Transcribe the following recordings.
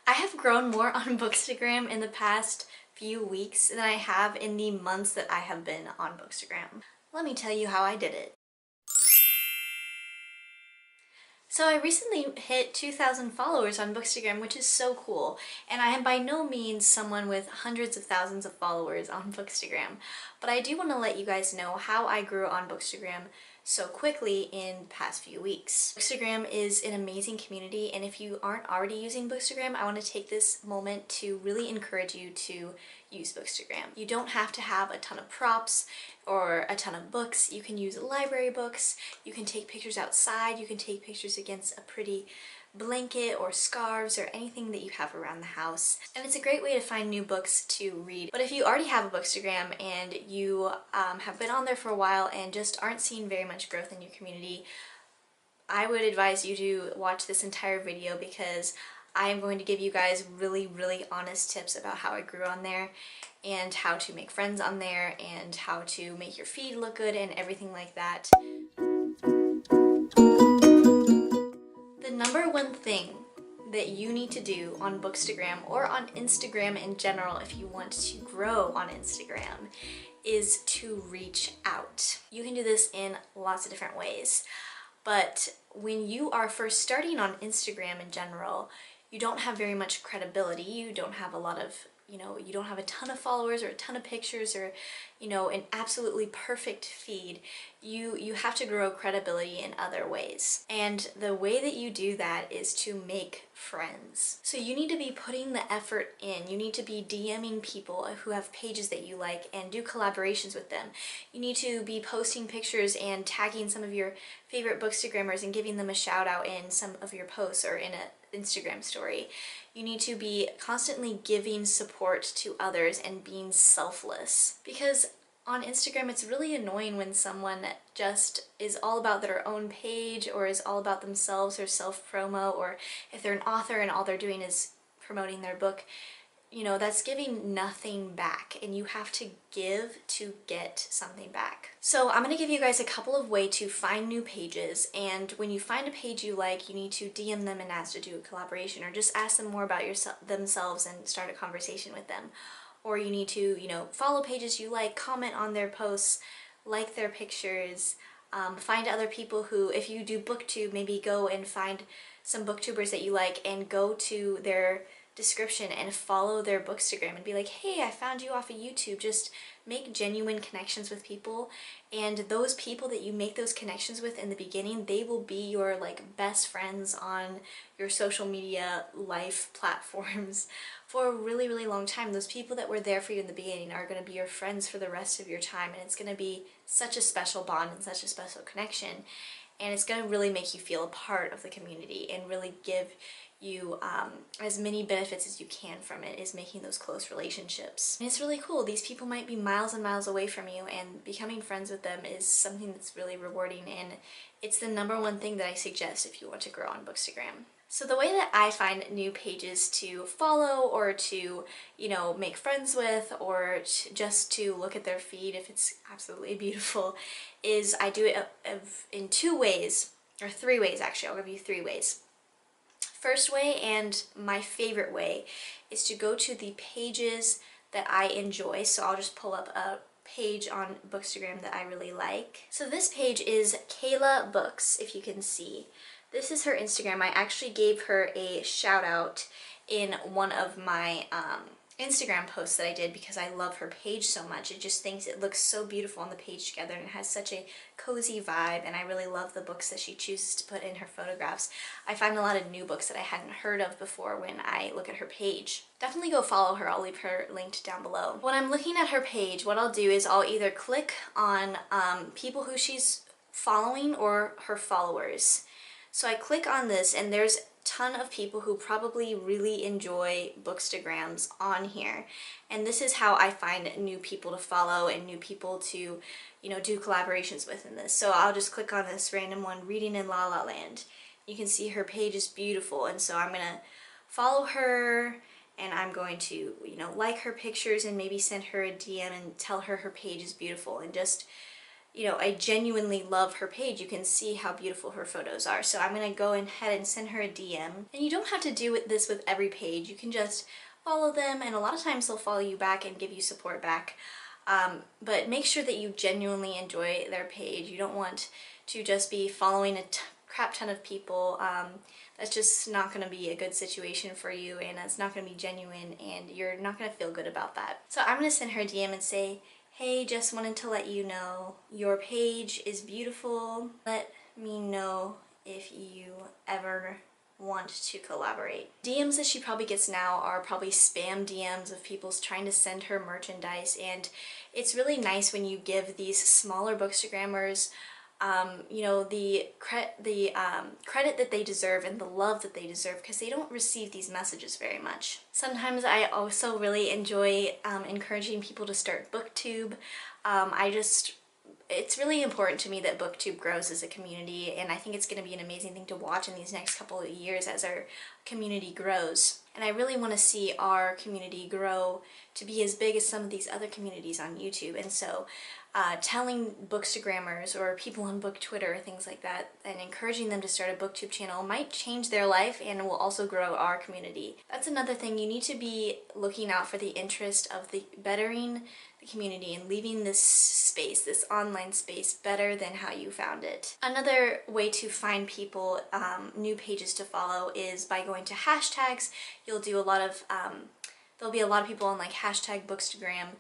I have grown more on Bookstagram in the past few weeks than I have in the months that I have been on Bookstagram. Let me tell you how I did it. So I recently hit 2,000 followers on Bookstagram, which is so cool. And I am by no means someone with hundreds of thousands of followers on Bookstagram, but I do want to let you guys know how I grew on Bookstagram so quickly in the past few weeks. Bookstagram is an amazing community, and if you aren't already using Bookstagram, I want to take this moment to really encourage you to use Bookstagram. You don't have to have a ton of props or a ton of books. You can use library books, you can take pictures outside, you can take pictures against a pretty blanket or scarves or anything that you have around the house. And it's a great way to find new books to read. But if you already have a Bookstagram and you have been on there for a while and just aren't seeing very much growth in your community, I would advise you to watch this entire video because I am going to give you guys really honest tips about how I grew on there and how to make friends on there and how to make your feed look good and everything like that. The number one thing that you need to do on Bookstagram or on Instagram in general if you want to grow on Instagram is to reach out. You can do this in lots of different ways, but when you are first starting on Instagram in general, you don't have very much credibility, you don't have a lot of you don't have a ton of followers or a ton of pictures or, an absolutely perfect feed. You have to grow credibility in other ways. And the way that you do that is to make friends. So you need to be putting the effort in. You need to be DMing people who have pages that you like and do collaborations with them. You need to be posting pictures and tagging some of your favorite Bookstagrammers and giving them a shout out in some of your posts or in an Instagram story. You need to be constantly giving support to others and being selfless. Because on Instagram, it's really annoying when someone just is all about their own page or is all about themselves or self-promo, or if they're an author and all they're doing is promoting their book. That's giving nothing back, and you have to give to get something back. So I'm going to give you guys a couple of ways to find new pages, and when you find a page you like, you need to DM them and ask to do a collaboration, or just ask them more about themselves and start a conversation with them. Or you need to, follow pages you like, comment on their posts, like their pictures, find other people who, if you do booktube, maybe go and find some booktubers that you like and go to their description and follow their Bookstagram and be like, hey, I found you off of YouTube. Just make genuine connections with people, and those people that you make those connections with in the beginning, they will be your best friends on your social media life platforms for a really long time. Those people that were there for you in the beginning are going to be your friends for the rest of your time, and it's going to be such a special bond and such a special connection, and it's going to really make you feel a part of the community and really give you as many benefits as you can from it, is making those close relationships. And it's really cool. These people might be miles and miles away from you, and becoming friends with them is something that's really rewarding, and it's the number one thing that I suggest if you want to grow on Bookstagram. So the way that I find new pages to follow or to, make friends with, or just to look at their feed if it's absolutely beautiful, is I do it in two ways, or three ways actually. I'll give you three ways. First way, and my favorite way, is to go to the pages that I enjoy. So I'll just pull up a page on Bookstagram that I really like. So this page is Kayla Books, if you can see. This is her Instagram. I actually gave her a shout out in one of my Instagram posts that I did because I love her page so much. It just thinks it looks so beautiful on the page together, and it has such a cozy vibe, and I really love the books that she chooses to put in her photographs. I find a lot of new books that I hadn't heard of before when I look at her page. Definitely go follow her. I'll leave her linked down below. When I'm looking at her page, what I'll do is I'll either click on people who she's following or her followers. So I click on this, and there's ton of people who probably really enjoy Bookstagrams on here, and this is how I find new people to follow and new people to do collaborations with in this. So I'll just click on this random one, Reading in La La Land. You can see her page is beautiful, and so I'm gonna follow her, and I'm going to like her pictures and maybe send her a DM and tell her her page is beautiful, and just you know, I genuinely love her page. You can see how beautiful her photos are. So I'm gonna go ahead and send her a DM. And you don't have to do this with every page. You can just follow them, and a lot of times they'll follow you back and give you support back. But make sure that you genuinely enjoy their page. You don't want to just be following a crap ton of people. That's just not going to be a good situation for you, and it's not going to be genuine, and you're not going to feel good about that. So I'm going to send her a DM and say, hey, just wanted to let you know your page is beautiful. Let me know if you ever want to collaborate. DMs that she probably gets now are probably spam DMs of people trying to send her merchandise, and it's really nice when you give these smaller bookstagrammers you know, the credit that they deserve and the love that they deserve, because they don't receive these messages very much. Sometimes I also really enjoy encouraging people to start BookTube. It's really important to me that BookTube grows as a community, and I think it's going to be an amazing thing to watch in these next couple of years as our community grows. And I really want to see our community grow to be as big as some of these other communities on YouTube. And so telling bookstagrammers or people on book Twitter, things like that, and encouraging them to start a BookTube channel might change their life and will also grow our community. That's another thing. You need to be looking out for the interest of the bettering the community and leaving this space, this online space, better than how you found it. Another way to find people, new pages to follow, is by going to hashtags. You'll do a lot of, there'll be a lot of people on like hashtag Bookstagram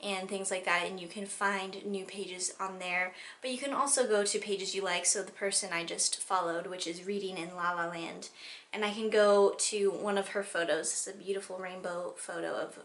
and things like that, and you can find new pages on there. But you can also go to pages you like. So the person I just followed, which is Reading in La La Land, and I can go to one of her photos. It's a beautiful rainbow photo of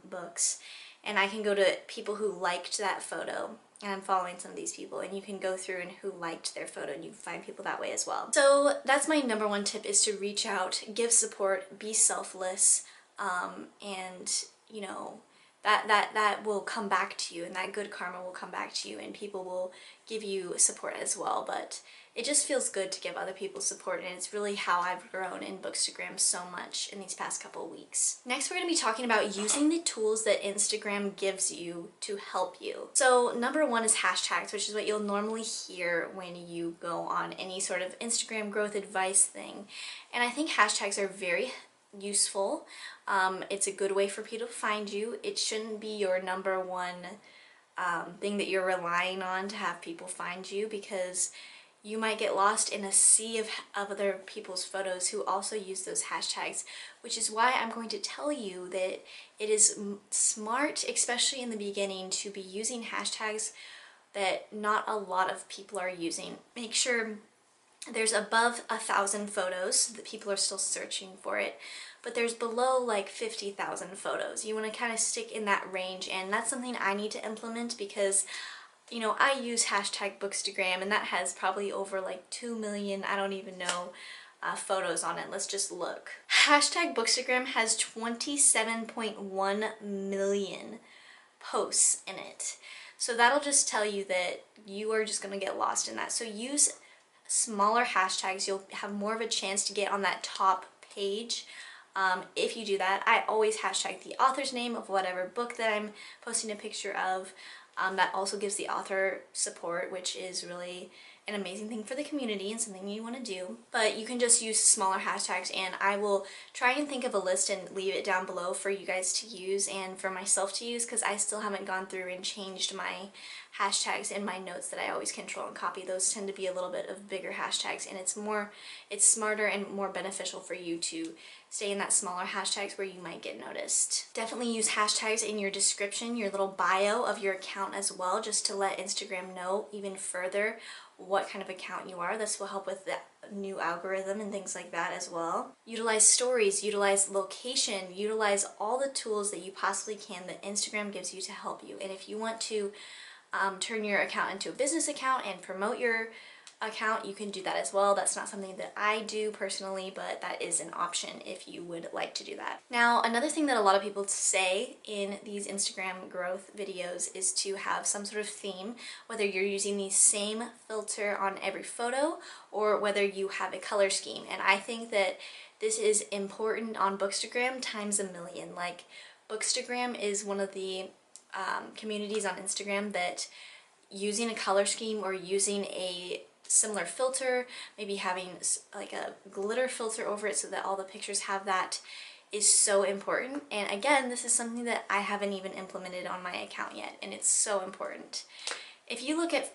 books, and I can go to people who liked that photo, and I'm following some of these people, and you can go through and who liked their photo, and you can find people that way as well. So that's my number one tip, is to reach out, give support, be selfless, and you know, that will come back to you, and that good karma will come back to you, and people will give you support as well. But it just feels good to give other people support, and it's really how I've grown in Bookstagram so much in these past couple of weeks. Next, we're going to be talking about using the tools that Instagram gives you to help you. So number one is hashtags, which is what you'll normally hear when you go on any sort of Instagram growth advice thing. And I think hashtags are very useful. It's a good way for people to find you. It shouldn't be your number one thing that you're relying on to have people find you, because you might get lost in a sea of other people's photos who also use those hashtags, which is why I'm going to tell you that it is smart, especially in the beginning, to be using hashtags that not a lot of people are using. Make sure there's above 1,000 photos that people are still searching for it, but there's below like 50,000 photos. You want to kind of stick in that range, and that's something I need to implement, because you know, I use hashtag Bookstagram, and that has probably over like 2 million, I don't even know, photos on it. Let's just look. Hashtag Bookstagram has 27.1 million posts in it. So that'll just tell you that you are just going to get lost in that. So use smaller hashtags. You'll have more of a chance to get on that top page. If you do that, I always hashtag the author's name of whatever book that I'm posting a picture of. That also gives the author support, which is really an amazing thing for the community and something you want to do. But you can just use smaller hashtags, and I will try and think of a list and leave it down below for you guys to use and for myself to use, because I still haven't gone through and changed my hashtags in my notes that I always control and copy. Those tend to be a little bit of bigger hashtags, and it's smarter and more beneficial for you to stay in that smaller hashtags where you might get noticed. Definitely use hashtags in your description, your little bio of your account as well, just to let Instagram know even further what kind of account you are. This will help with the new algorithm and things like that as well. Utilize stories, utilize location, utilize all the tools that you possibly can that Instagram gives you to help you. And if you want to turn your account into a business account and promote your account, you can do that as well. That's not something that I do personally, but that is an option if you would like to do that. Now, another thing that a lot of people say in these Instagram growth videos is to have some sort of theme, whether you're using the same filter on every photo or whether you have a color scheme. And I think that this is important on Bookstagram times a million. Like, Bookstagram is one of the communities on Instagram that using a color scheme or using a similar filter, maybe having like a glitter filter over it so that all the pictures have that, is so important. And again, this is something that I haven't even implemented on my account yet, and it's so important. If you look at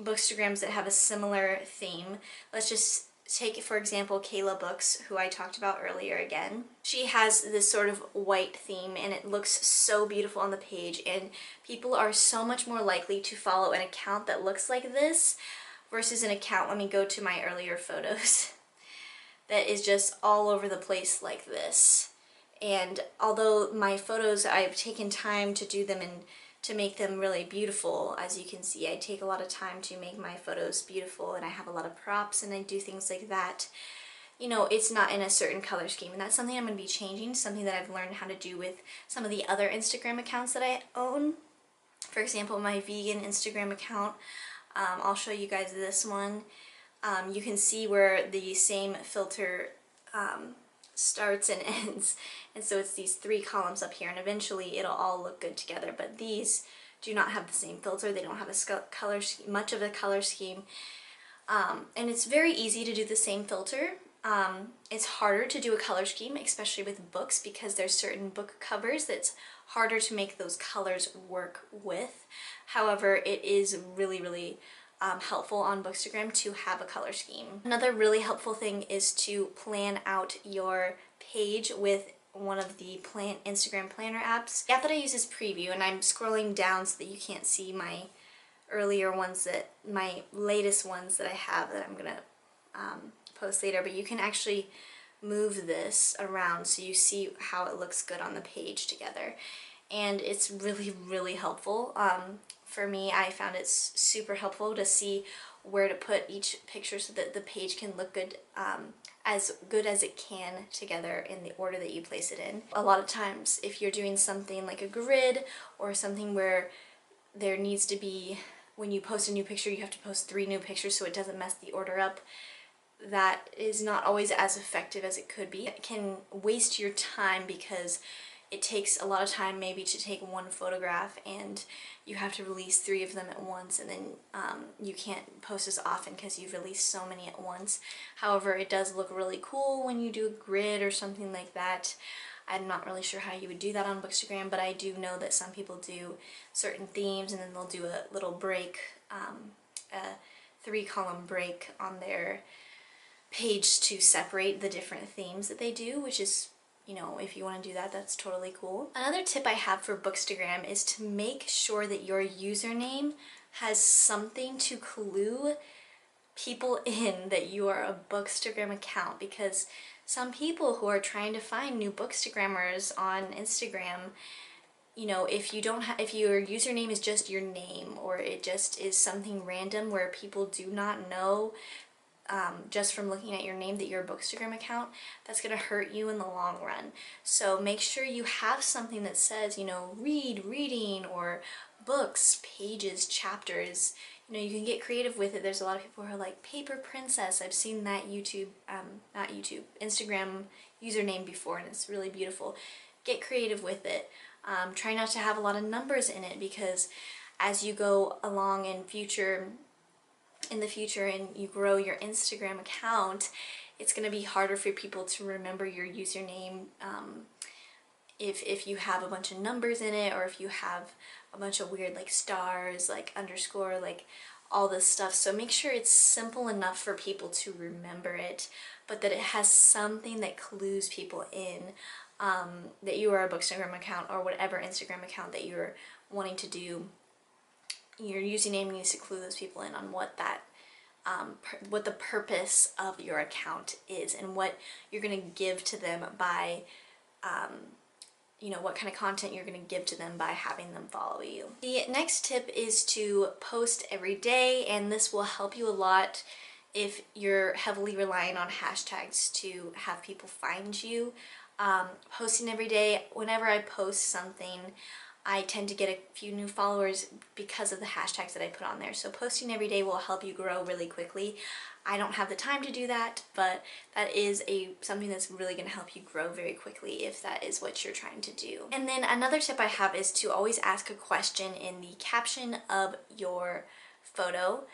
Bookstagrams that have a similar theme, let's just take, for example, Kayla Books, who I talked about earlier again. She has this sort of white theme, and it looks so beautiful on the page, and people are so much more likely to follow an account that looks like this versus an account, let me go to my earlier photos, that is just all over the place like this. And although my photos, I've taken time to do them and to make them really beautiful, as you can see, I take a lot of time to make my photos beautiful, and I have a lot of props and I do things like that. You know, it's not in a certain color scheme, and that's something I'm going to be changing, something that I've learned how to do with some of the other Instagram accounts that I own. For example, my vegan Instagram account, I'll show you guys this one. You can see where the same filter starts and ends, and so it's these 3 columns up here, and eventually it'll all look good together. But these do not have the same filter, they don't have much of a color scheme, and it's very easy to do the same filter. It's harder to do a color scheme, especially with books, because there's certain book covers that's harder to make those colors work with. However, it is really helpful on Bookstagram to have a color scheme. Another really helpful thing is to plan out your page with one of the Instagram planner apps. The app that I use is Preview, and I'm scrolling down so that you can't see my earlier ones, my latest ones that I have that I'm gonna post later, but you can actually move this around so you see how it looks good on the page together. And it's really helpful. For me, I found it super helpful to see where to put each picture so that the page can look good as it can together in the order that you place it in. A lot of times, if you're doing something like a grid or something where there needs to be, when you post a new picture, you have to post 3 new pictures so it doesn't mess the order up, that is not always as effective as it could be. It can waste your time because it takes a lot of time maybe to take 1 photograph, and you have to release 3 of them at once, and then you can't post as often because you've released so many at once. However, it does look really cool when you do a grid or something like that. I'm not really sure how you would do that on Bookstagram, but I do know that some people do certain themes and then they'll do a little break, a 3-column break on their page to separate the different themes that they do, which is, you know, if you want to do that, that's totally cool. Another tip I have for Bookstagram is to make sure that your username has something to clue people in that you are a Bookstagram account, because some people who are trying to find new Bookstagrammers on Instagram, you know, if your username is just your name, or it just is something random where people do not know just from looking at your name that you're a Bookstagram account, that's going to hurt you in the long run. So make sure you have something that says, you know, reading, or books, pages, chapters. You know, you can get creative with it. There's a lot of people who are like, Paper Princess. I've seen that Instagram username before, and it's really beautiful. Get creative with it. Try not to have a lot of numbers in it, because as you go along in the future and you grow your Instagram account, it's going to be harder for people to remember your username if you have a bunch of numbers in it, or if you have a bunch of weird like stars, like underscore, like all this stuff. So make sure it's simple enough for people to remember it, but that it has something that clues people in that you are a Bookstagram account, or whatever Instagram account that you're wanting to do. Your username needs to clue those people in on what that, what the purpose of your account is, and what you're going to give to them by, you know, what kind of content you're going to give to them by having them follow you. The next tip is to post every day, and this will help you a lot if you're heavily relying on hashtags to have people find you. Posting every day, whenever I post something, I tend to get a few new followers because of the hashtags that I put on there. So posting every day will help you grow really quickly. I don't have the time to do that, but that is something that's really going to help you grow very quickly if that is what you're trying to do. And then another tip I have is to always ask a question in the caption of your photo.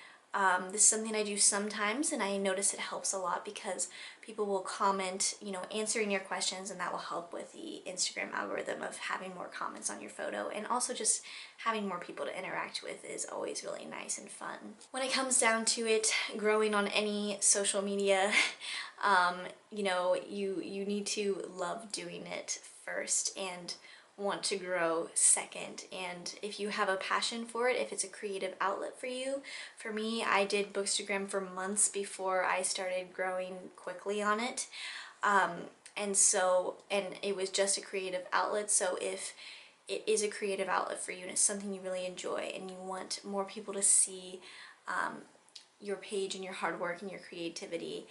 This is something I do sometimes, and I notice it helps a lot because people will comment, you know, answering your questions, and that will help with the Instagram algorithm of having more comments on your photo, and also just having more people to interact with is always really nice and fun. When it comes down to it, growing on any social media, you know, you need to love doing it first and want to grow second. And if you have a passion for it, if it's a creative outlet for you, for me, I did Bookstagram for months before I started growing quickly on it. And it was just a creative outlet. So if it is a creative outlet for you and it's something you really enjoy and you want more people to see your page and your hard work and your creativity,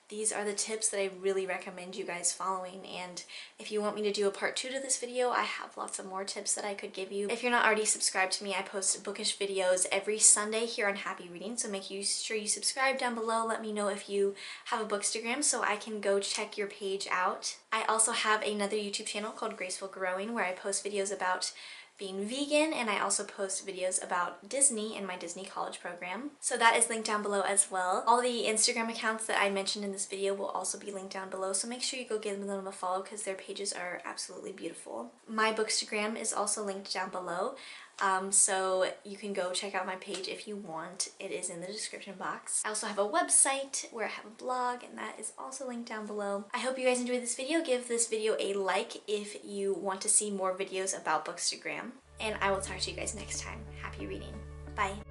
these are the tips that I really recommend you guys following. And if you want me to do a part 2 to this video, I have lots of more tips that I could give you. If you're not already subscribed to me, I post bookish videos every Sunday here on Happy Reading, so make sure you subscribe down below. Let me know if you have a Bookstagram so I can go check your page out. I also have another YouTube channel called Graceful Growing where I post videos about being vegan, and I also post videos about Disney and my Disney college program. So that is linked down below as well. All the Instagram accounts that I mentioned in this video will also be linked down below, so make sure you go give them a follow because their pages are absolutely beautiful. My Bookstagram is also linked down below. So you can go check out my page if you want. It is in the description box. I also have a website where I have a blog, and that is also linked down below. I hope you guys enjoyed this video. Give this video a like if you want to see more videos about Bookstagram, and I will talk to you guys next time. Happy reading. Bye.